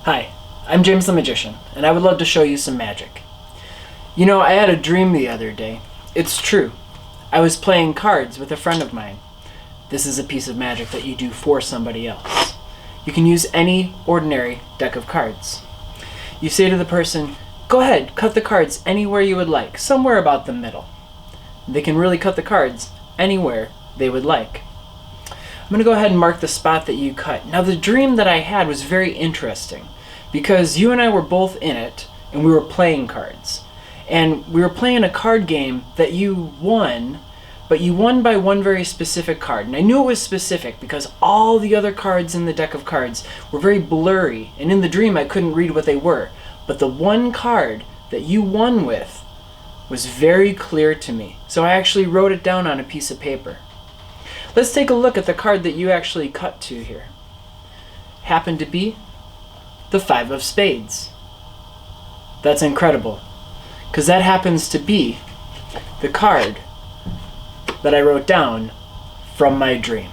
Hi, I'm James the Magician, and I would love to show you some magic. You know, I had a dream the other day. It's true. I was playing cards with a friend of mine. This is a piece of magic that you do for somebody else. You can use any ordinary deck of cards. You say to the person, go ahead, cut the cards anywhere you would like, somewhere about the middle. They can really cut the cards anywhere they would like. I'm going to go ahead and mark the spot that you cut. Now, the dream that I had was very interesting because you and I were both in it and we were playing cards. And we were playing a card game that you won, but you won by one very specific card. And I knew it was specific because all the other cards in the deck of cards were very blurry, and in the dream I couldn't read what they were. But the one card that you won with was very clear to me. So I actually wrote it down on a piece of paper. Let's take a look at the card that you actually cut to here. Happened to be the Five of Spades. That's incredible, because that happens to be the card that I wrote down from my dream.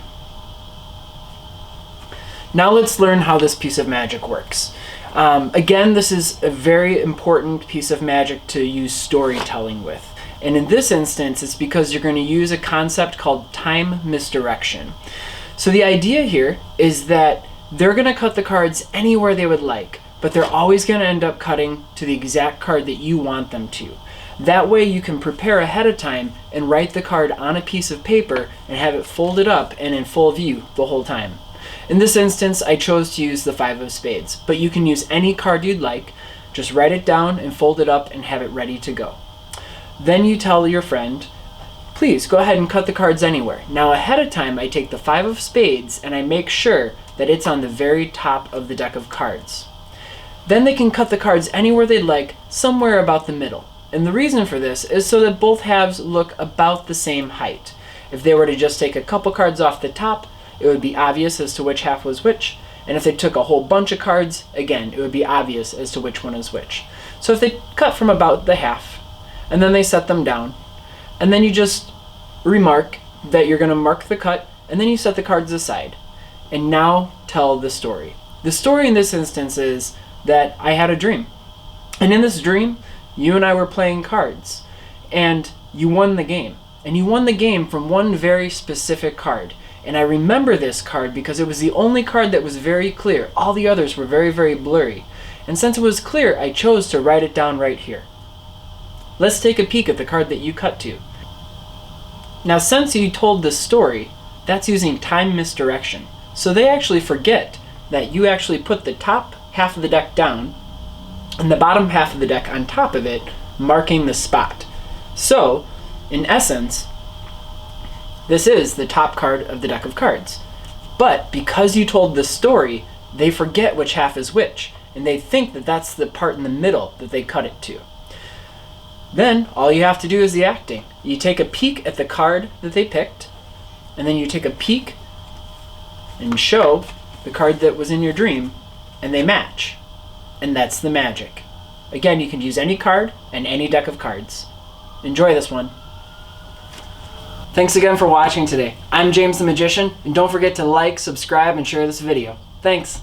Now let's learn how this piece of magic works. Again, this is a very important piece of magic to use storytelling with. And in this instance, it's because you're going to use a concept called time misdirection. So the idea here is that they're going to cut the cards anywhere they would like, but they're always going to end up cutting to the exact card that you want them to. That way you can prepare ahead of time and write the card on a piece of paper and have it folded up and in full view the whole time. In this instance, I chose to use the Five of Spades, but you can use any card you'd like. Just write it down and fold it up and have it ready to go. Then you tell your friend, please go ahead and cut the cards anywhere. Now ahead of time, I take the Five of Spades and I make sure that it's on the very top of the deck of cards. Then they can cut the cards anywhere they'd like, somewhere about the middle. And the reason for this is so that both halves look about the same height. If they were to just take a couple cards off the top, it would be obvious as to which half was which. And if they took a whole bunch of cards, again, it would be obvious as to which one is which. So if they cut from about the half, and then they set them down, and then you just remark that you're going to mark the cut, and then you set the cards aside. And now tell the story. The story in this instance is that I had a dream. And in this dream, you and I were playing cards, and you won the game. And you won the game from one very specific card. And I remember this card because it was the only card that was very clear. All the others were very, very blurry. And since it was clear, I chose to write it down right here. Let's take a peek at the card that you cut to. Now, since you told this story, that's using time misdirection. So they actually forget that you actually put the top half of the deck down and the bottom half of the deck on top of it, marking the spot. So, in essence, this is the top card of the deck of cards. But because you told the story, they forget which half is which, and they think that that's the part in the middle that they cut it to. Then, all you have to do is the acting. You take a peek at the card that they picked, and then you take a peek and show the card that was in your dream, and they match. And that's the magic. Again, you can use any card and any deck of cards. Enjoy this one. Thanks again for watching today. I'm James the Magician, and don't forget to like, subscribe, and share this video. Thanks.